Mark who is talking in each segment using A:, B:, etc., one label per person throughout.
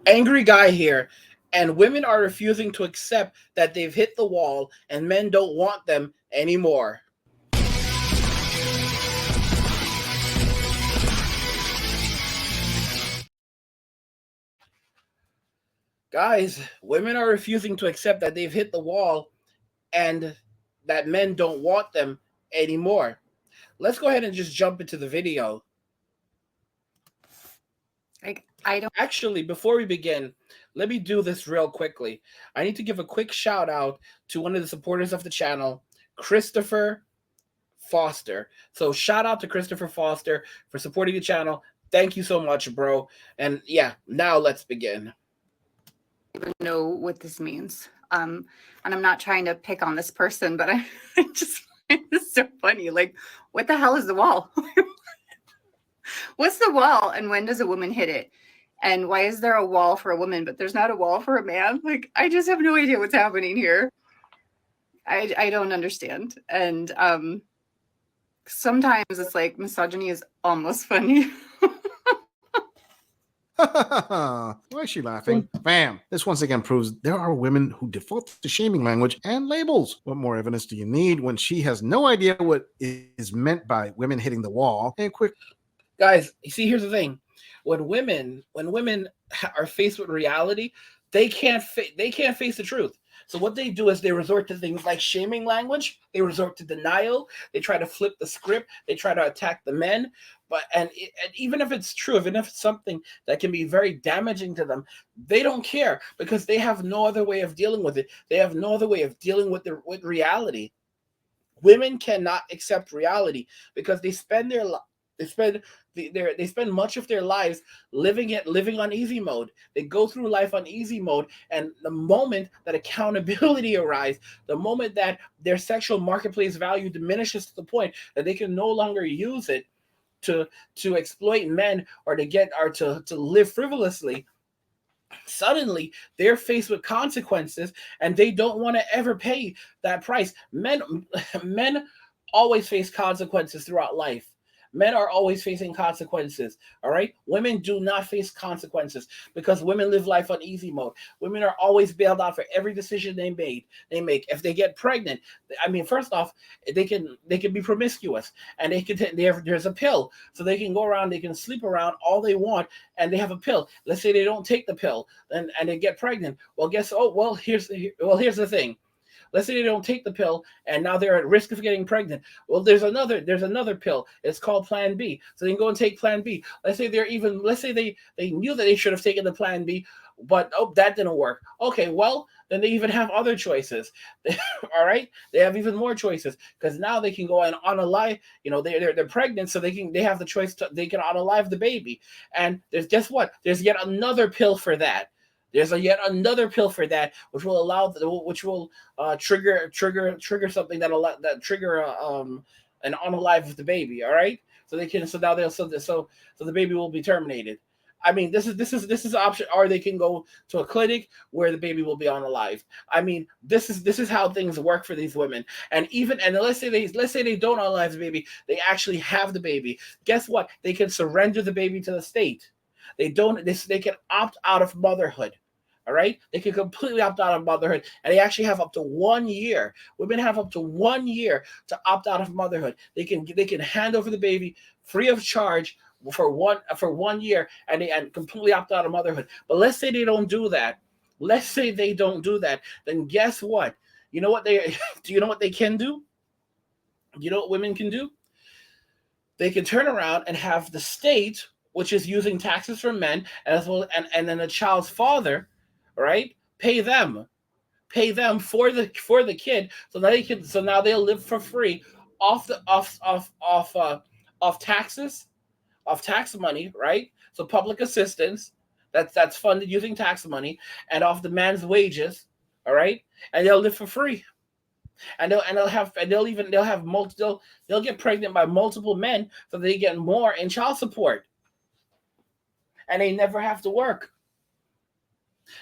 A: Angry guy here, and women are refusing to accept that they've hit the wall and men don't want them anymore. Guys, women are refusing to accept that they've hit the wall and that men don't want them anymore. Let's go ahead and just jump into the video.
B: Like, I don't.
A: Actually, before we begin, let me do this real quickly. I need to give a quick shout out to one of the supporters of the channel, Christopher Foster. So shout out to Christopher Foster for supporting the channel. Thank you so much, bro. And yeah, now let's begin.
B: Even know what this means. And I'm not trying to pick on this person, but I just find this so funny. Like, what the hell is the wall? What's the wall, and when does a woman hit it? And why is there a wall for a woman, but there's not a wall for a man? Like, I just have no idea what's happening here. I don't understand. And sometimes it's like misogyny is almost funny.
C: Why is she laughing? Bam! This once again proves there are women who default to shaming language and labels. What more evidence do you need when she has no idea what is meant by women hitting the wall? And quick,
A: guys, you see, here's the thing: when women are faced with reality, they can't face the truth. So what they do is they resort to things like shaming language. They resort to denial. They try to flip the script. They try to attack the men. And even if it's true, even if it's something that can be very damaging to them, they don't care because they have no other way of dealing with it. They have no other way of dealing with reality. Women cannot accept reality because they spend much of their lives living on easy mode. They go through life on easy mode, and the moment that accountability arises, the moment that their sexual marketplace value diminishes to the point that they can no longer use it to exploit men or to live frivolously, suddenly they're faced with consequences and they don't want to ever pay that price. Men always face consequences throughout life. Men are always facing consequences. All right. Women do not face consequences because women live life on easy mode. Women are always bailed out for every decision they make. If they get pregnant, I mean, first off, they can be promiscuous, and there's a pill, so they can go around, they can sleep around all they want, and they have a pill. Let's say they don't take the pill, and they get pregnant. Well, here's the thing. Let's say they don't take the pill and now they're at risk of getting pregnant. Well, there's another pill. It's called Plan B. So they can go and take Plan B. Let's say they knew that they should have taken the Plan B, but that didn't work. Okay, well, then they even have other choices. All right, they have even more choices because now they can go and unalive. They're pregnant, so they have the choice they can unalive the baby. And guess what? There's yet another pill for that. There's yet another pill for that, which will trigger something that trigger an unalive of the baby. All right, so the baby will be terminated. I mean, this is an option, or they can go to a clinic where the baby will be unalive. I mean, this is how things work for these women. And let's say they don't unalive the baby, they actually have the baby. Guess what? They can surrender the baby to the state. They can opt out of motherhood. All right, they can completely opt out of motherhood, and they actually have up to 1 year. Women have up to 1 year to opt out of motherhood. They can hand over the baby free of charge for 1 year, and completely opt out of motherhood. But let's say they don't do that. Then guess what? You know what they do? You know what they can do? You know what women can do? They can turn around and have the state, which is using taxes from men, as well, and then the child's father, right? Pay them for the kid, so now they'll live for free off taxes, off tax money, right? So public assistance that's funded using tax money, and off the man's wages, all right? And they'll live for free. And they'll get pregnant by multiple men, so they get more in child support, and they never have to work.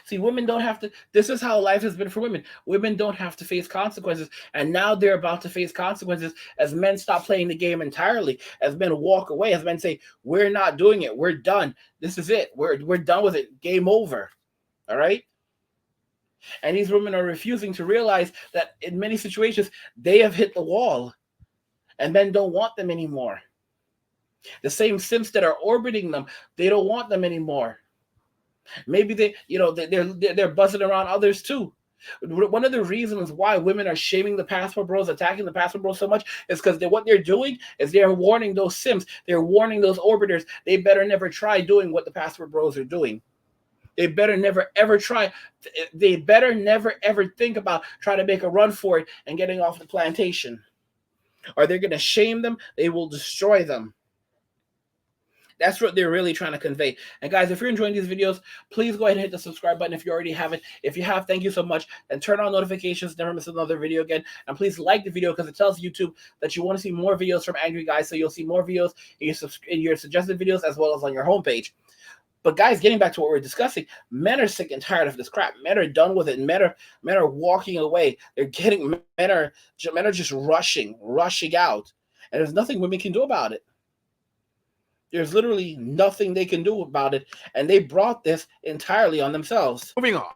A: See, women don't have to. This is how life has been for women. Women don't have to face consequences, and now they're about to face consequences as men stop playing the game entirely. As men walk away, as men say, "We're not doing it. We're done. This is it. We're done with it. Game over." All right. And these women are refusing to realize that in many situations they have hit the wall, and men don't want them anymore. The same simps that are orbiting them, they don't want them anymore. Maybe they're buzzing around others too. One of the reasons why women are shaming the passport bros, attacking the passport bros so much is because what they're doing is they're warning those sims, they're warning those orbiters, they better never try doing what the passport bros are doing. They better never ever try. They better never ever think about trying to make a run for it and getting off the plantation. Or they're going to shame them. They will destroy them. That's what they're really trying to convey. And guys, if you're enjoying these videos, please go ahead and hit the subscribe button if you already haven't. If you have, thank you so much. And turn on notifications, never miss another video again. And please like the video because it tells YouTube that you want to see more videos from Angry Guys. So you'll see more videos in your suggested videos as well as on your homepage. But guys, getting back to what we're discussing, men are sick and tired of this crap. Men are done with it. Men are walking away. Men are just rushing out. And there's nothing women can do about it. There's literally nothing they can do about it, and they brought this entirely on themselves.
C: Moving on.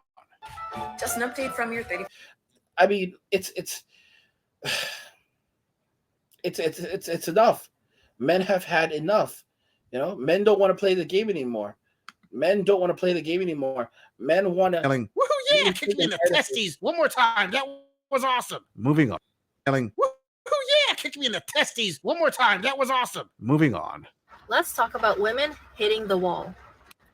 B: Just an update from your 30.
A: I mean, it's enough. Men have had enough. Men don't want to play the game anymore. Men don't want to play the game anymore. Men want to
C: Yelling,
D: woohoo, yeah, kick me in the testes one more time. That was awesome.
C: Moving on. Yelling,
D: Woohoo, yeah, kick me in the testes one more time. That was awesome.
C: moving on.
E: Let's talk about women hitting the wall.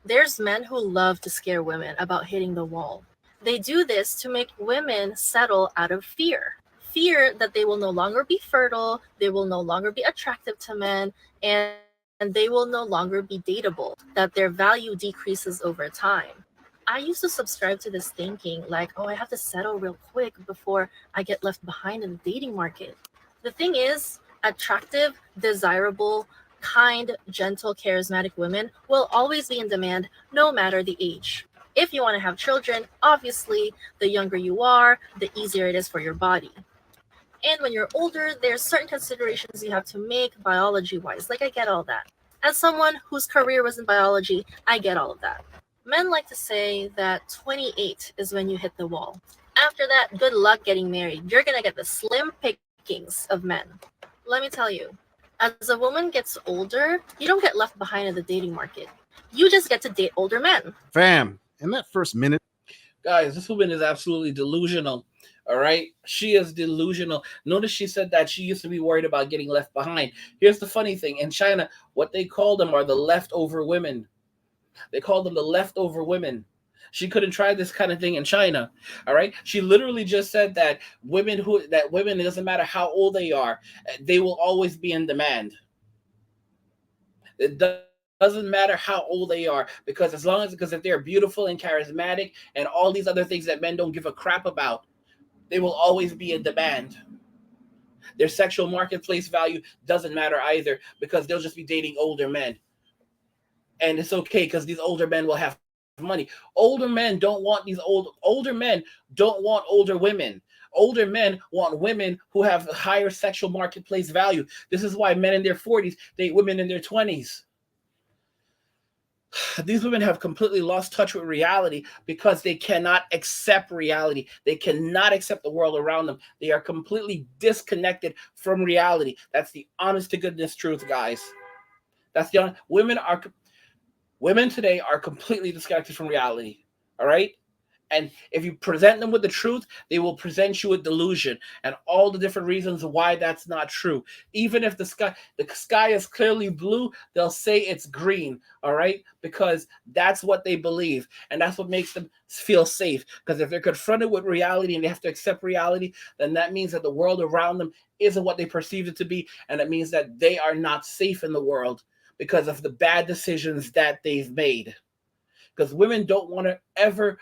E: There's men who love to scare women about hitting the wall. They do this to make women settle out of fear. Fear that they will no longer be fertile, they will no longer be attractive to men, and they will no longer be dateable, that their value decreases over time. I used to subscribe to this thinking like, oh, I have to settle real quick before I get left behind in the dating market. The thing is, attractive, desirable, kind, gentle, charismatic women will always be in demand no matter the age. If you want to have children, obviously, the younger you are, the easier it is for your body. And when you're older, there's certain considerations you have to make biology-wise. Like, I get all that. As someone whose career was in biology, I get all of that. Men like to say that 28 is when you hit the wall. After that, good luck getting married. You're going to get the slim pickings of men. Let me tell you, as a woman gets older, you don't get left behind in the dating market. You just get to date older men.
C: Fam, in that first minute.
A: Guys, this woman is absolutely delusional. All right. She is delusional. Notice she said that she used to be worried about getting left behind. Here's the funny thing. In China, what they call them are the leftover women. They call them the leftover women. She couldn't try this kind of thing in China. All right. She literally just said that women, it doesn't matter how old they are, they will always be in demand. It doesn't matter how old they are, because if they're beautiful and charismatic and all these other things that men don't give a crap about, they will always be in demand. Their sexual marketplace value doesn't matter either, because they'll just be dating older men. And it's okay because these older men will have money. Older men don't want older men don't want older women. Older men want women who have higher sexual marketplace value. This is why men in their 40s date women in their 20s. These women have completely lost touch with reality because they cannot accept reality. They cannot accept the world around them. They are completely disconnected from reality. That's the honest to goodness truth, guys. That's the honest. Women today are completely disconnected from reality. All right? And if you present them with the truth, they will present you with delusion and all the different reasons why that's not true. Even if the sky is clearly blue, they'll say it's green, all right? Because that's what they believe, and that's what makes them feel safe. Because if they're confronted with reality and they have to accept reality, then that means that the world around them isn't what they perceive it to be, and it means that they are not safe in the world because of the bad decisions that they've made. Because women don't want to ever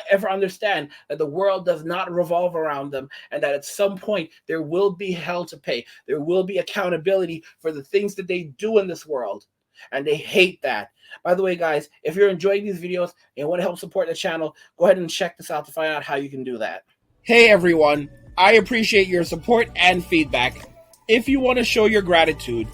A: ever understand that the world does not revolve around them, and that at some point there will be hell to pay. There will be accountability for the things that they do in this world. and they hate that. By the way, guys, if you're enjoying these videos and want to help support the channel, go ahead and check this out to find out how you can do that. Hey everyone, I appreciate your support and feedback. If you want to show your gratitude,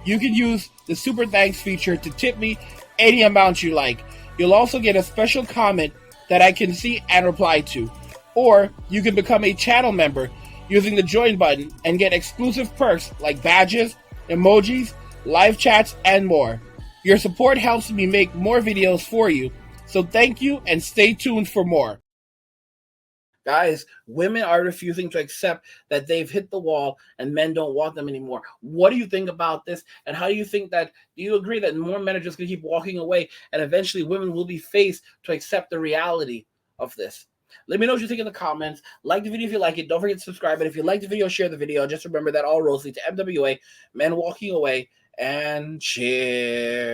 A: you can use the super thanks feature to tip me any amount you like. You'll also get a special comment that I can see and reply to. Or you can become a channel member using the join button and get exclusive perks like badges, emojis, live chats, and more. Your support helps me make more videos for you, so thank you and stay tuned for more. Guys, women are refusing to accept that they've hit the wall and men don't want them anymore. What do you think about this? And how do you think that, do you agree that more men are just going to keep walking away and eventually women will be faced to accept the reality of this? Let me know what you think in the comments. Like the video if you like it. Don't forget to subscribe. And if you like the video, share the video. Just remember that all roads lead to MWA, men walking away, and cheers.